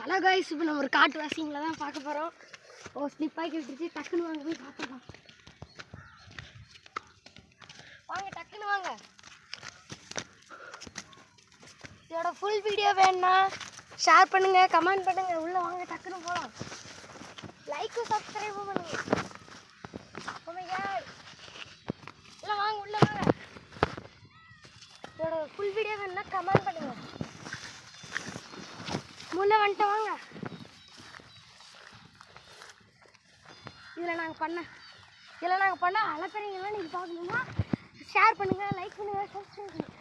Hello guys, இப்போ நம்ம ஒரு காட்டுவாசிங்கள தான் பார்க்க போகிறோம். ஸ்லிப் ஆகி விட்டுருச்சு. டக்குன்னு வாங்க போய் பார்க்கலாம். வாங்க டக்குன்னு வாங்க. இதோட ஃபுல் வீடியோ வேணும்னா ஷேர் பண்ணுங்க, கமெண்ட் பண்ணுங்க. உள்ள வாங்க டக்குன்னு போகலாம். லைக்கும் சப்ஸ்கிரைபும் பண்ணுங்க. இல்லை வாங்க உள்ள வாங்க. இதோட ஃபுல் வீடியோ வேணும்னா கமெண்ட் பண்ணுங்க. முள்ள வந்துட்டு வாங்க. இதில் நாங்கள் பண்ண அலப்பறைங்கெல்லாம் நீங்கள் பார்க்கணுன்னா ஷேர் பண்ணுங்கள், லைக் பண்ணுங்கள், சப்ஸ்கிரைப் பண்ணுங்கள்.